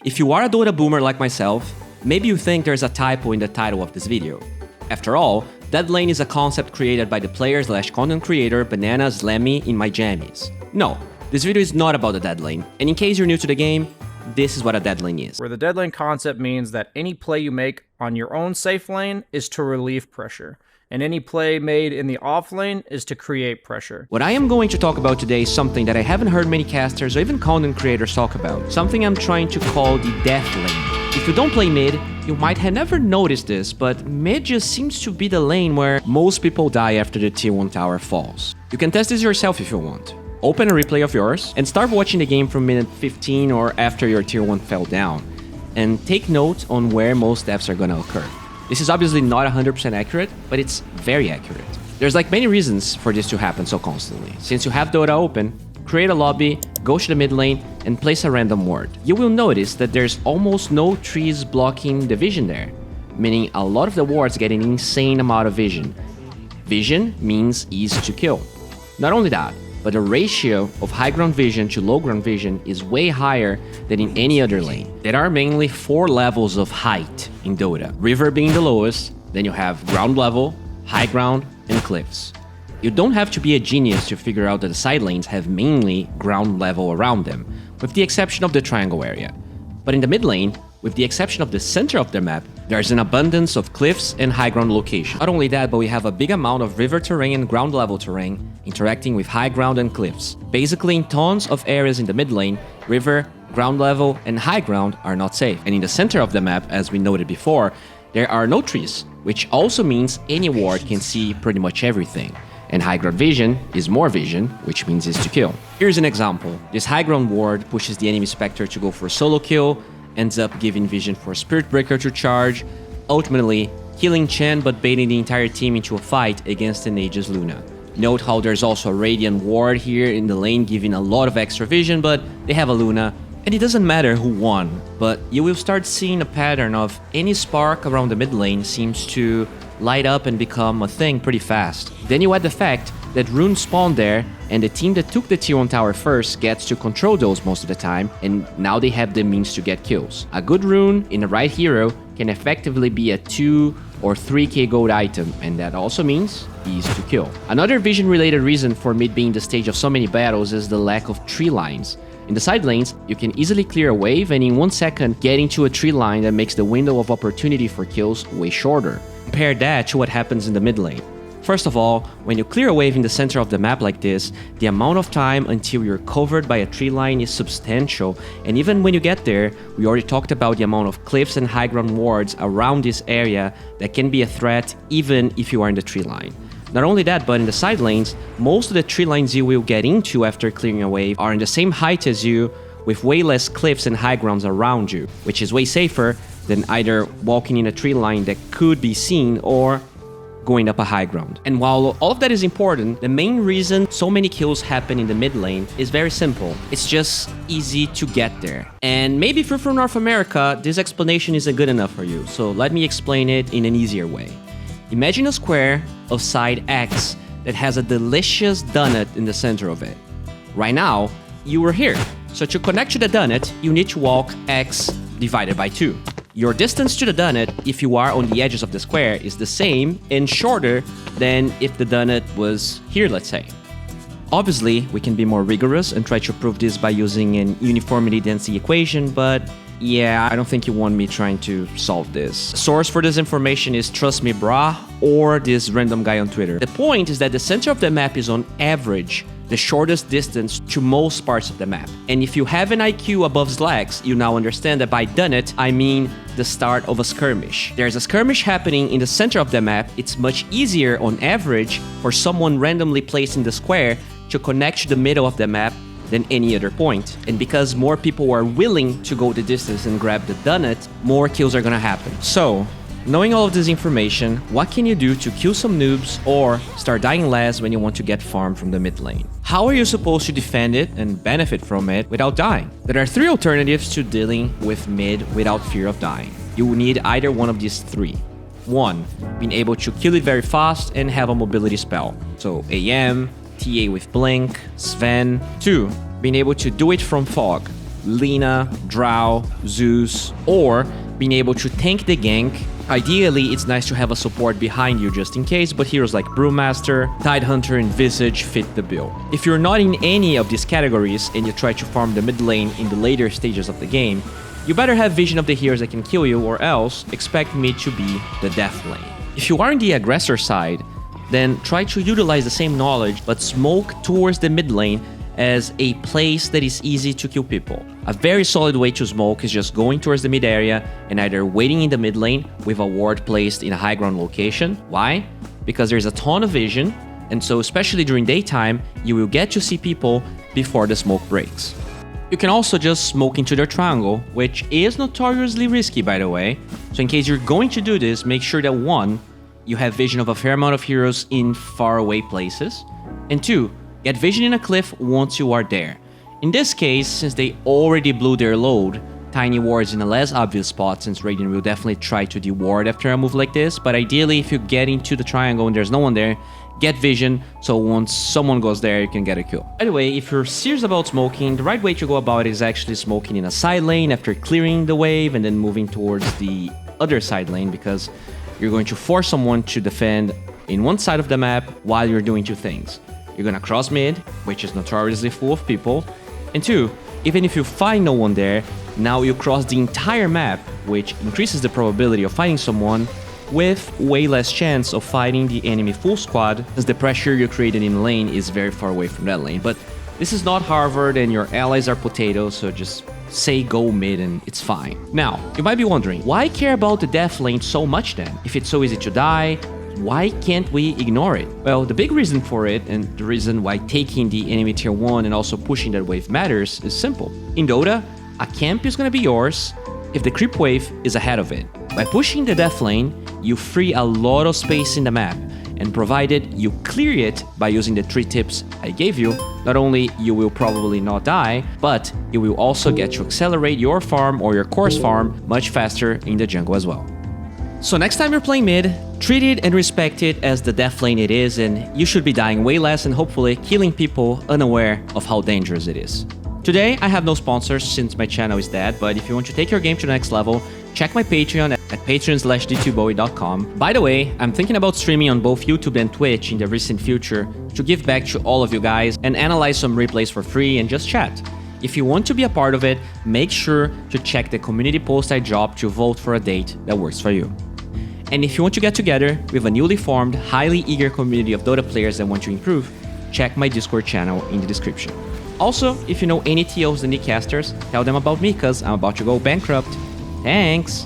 If you are a Dota boomer like myself, maybe you think there's a typo in the title of this video. After all, dead lane is a concept created by the player/content creator Bananas Lemmy in my jammies. No, this video is not about the dead lane, and in case you're new to the game, this is what a dead lane is. Where the dead lane concept means that any play you make on your own safe lane is to relieve pressure, and any play made in the off lane is to create pressure. What I am going to talk about today is something that I haven't heard many casters or even content creators talk about. Something I'm trying to call the death lane. If you don't play mid, you might have never noticed this, but mid just seems to be the lane where most people die after the tier 1 tower falls. You can test this yourself if you want. Open a replay of yours and start watching the game from minute 15 or after your tier 1 fell down. And take note on where most deaths are gonna occur. This is obviously not 100% accurate, but it's very accurate. There's like many reasons for this to happen so constantly. Since you have Dota open, create a lobby, go to the mid lane, and place a random ward. You will notice that there's almost no trees blocking the vision there, meaning a lot of the wards get an insane amount of vision. Vision means easy to kill. Not only that, but the ratio of high ground vision to low ground vision is way higher than in any other lane. There are mainly 4 levels of height in Dota. River being the lowest, then you have ground level, high ground, and cliffs. You don't have to be a genius to figure out that the side lanes have mainly ground level around them, with the exception of the triangle area. But in the mid lane, with the exception of the center of the map, there's an abundance of cliffs and high ground locations. Not only that, but we have a big amount of river terrain and ground level terrain interacting with high ground and cliffs. Basically, in tons of areas in the mid lane, river, ground level, and high ground are not safe. And in the center of the map, as we noted before, there are no trees, which also means any ward can see pretty much everything. And high ground vision is more vision, which means it's to kill. Here's an example. This high ground ward pushes the enemy Spectre to go for a solo kill, ends up giving vision for Spirit Breaker to charge, ultimately killing Chen but baiting the entire team into a fight against an Aegis Luna. Note how there's also a Radiant ward here in the lane giving a lot of extra vision, but they have a Luna, and it doesn't matter who won, but you will start seeing a pattern of any spark around the mid lane seems to light up and become a thing pretty fast. Then you add the fact that runes spawn there, and the team that took the tier 1 tower first gets to control those most of the time, and now they have the means to get kills. A good rune in the right hero can effectively be a 2 or 3k gold item, and that also means easy to kill. Another vision related reason for mid being the stage of so many battles is the lack of tree lines. In the side lanes, you can easily clear a wave and in 1 second get into a tree line that makes the window of opportunity for kills way shorter. Compare that to what happens in the mid lane. First of all, when you clear a wave in the center of the map like this, the amount of time until you're covered by a tree line is substantial, and even when you get there, we already talked about the amount of cliffs and high ground wards around this area that can be a threat even if you are in the tree line. Not only that, but in the side lanes, most of the tree lines you will get into after clearing a wave are in the same height as you, with way less cliffs and high grounds around you, which is way safer than either walking in a tree line that could be seen or going up a high ground. And while all of that is important, the main reason so many kills happen in the mid lane is very simple. It's just easy to get there. And maybe if you're from North America, this explanation isn't good enough for you, so let me explain it in an easier way. Imagine a square of side X that has a delicious donut in the center of it. Right now, you are here. So to connect to the donut, you need to walk X divided by 2. Your distance to the donut, if you are on the edges of the square, is the same and shorter than if the donut was here, let's say. Obviously, we can be more rigorous and try to prove this by using an uniformity density equation, but yeah, I don't think you want me trying to solve this. Source for this information is Trust Me Brah or this random guy on Twitter. The point is that the center of the map is on average the shortest distance to most parts of the map. And if you have an IQ above Slacks, you now understand that by donut, I mean the start of a skirmish. There's a skirmish happening in the center of the map. It's much easier on average for someone randomly placed in the square to connect to the middle of the map than any other point. And because more people are willing to go the distance and grab the donut, more kills are gonna happen. So, knowing all of this information, what can you do to kill some noobs or start dying less when you want to get farm from the mid lane? How are you supposed to defend it and benefit from it without dying? There are 3 alternatives to dealing with mid without fear of dying. You will need either one of these 3. 1. Being able to kill it very fast and have a mobility spell. So AM, TA with Blink, Sven. 2. Being able to do it from Fog. Lina, Drow, Zeus, or being able to tank the gank. Ideally, it's nice to have a support behind you just in case, but heroes like Brewmaster, Tidehunter, and Visage fit the bill. If you're not in any of these categories and you try to farm the mid lane in the later stages of the game, you better have vision of the heroes that can kill you, or else expect mid to be the death lane. If you are in the aggressor side, then try to utilize the same knowledge but smoke towards the mid lane as a place that is easy to kill people. A very solid way to smoke is just going towards the mid area and either waiting in the mid lane with a ward placed in a high ground location. Why? Because there's a ton of vision, and so especially during daytime, you will get to see people before the smoke breaks. You can also just smoke into their triangle, which is notoriously risky, by the way. So in case you're going to do this, make sure that 1, you have vision of a fair amount of heroes in faraway places, and 2, get vision in a cliff once you are there. In this case, since they already blew their load, tiny wards in a less obvious spot, since Radiant will definitely try to deward after a move like this, but ideally if you get into the triangle and there's no one there, get vision, so once someone goes there, you can get a kill. By the way, if you're serious about smoking, the right way to go about it is actually smoking in a side lane after clearing the wave and then moving towards the other side lane, because you're going to force someone to defend in one side of the map while you're doing 2 things. You're gonna cross mid, which is notoriously full of people, and 2, even if you find no one there, now you cross the entire map, which increases the probability of fighting someone with way less chance of fighting the enemy full squad, as the pressure you created in lane is very far away from that lane. But this is not Harvard and your allies are potatoes, so just say go mid and it's fine. Now, you might be wondering, why care about the death lane so much then? If it's so easy to die, why can't we ignore it? Well, the big reason for it, and the reason why taking the enemy tier 1 and also pushing that wave matters, is simple. In Dota, a camp is gonna be yours if the creep wave is ahead of it. By pushing the death lane, you free a lot of space in the map, and provided you clear it by using the 3 tips I gave you, not only you will probably not die, but you will also get to accelerate your farm or your course farm much faster in the jungle as well. So next time you're playing mid, treat it and respect it as the death lane it is, and you should be dying way less and hopefully killing people unaware of how dangerous it is. Today, I have no sponsors since my channel is dead, but if you want to take your game to the next level, check my Patreon at patreon.com/D2Bowie.com. By the way, I'm thinking about streaming on both YouTube and Twitch in the recent future to give back to all of you guys and analyze some replays for free and just chat. If you want to be a part of it, make sure to check the community post I dropped to vote for a date that works for you. And if you want to get together with a newly formed, highly eager community of Dota players that want to improve, check my Discord channel in the description. Also, if you know any TOs and casters, tell them about me, cause I'm about to go bankrupt. Thanks!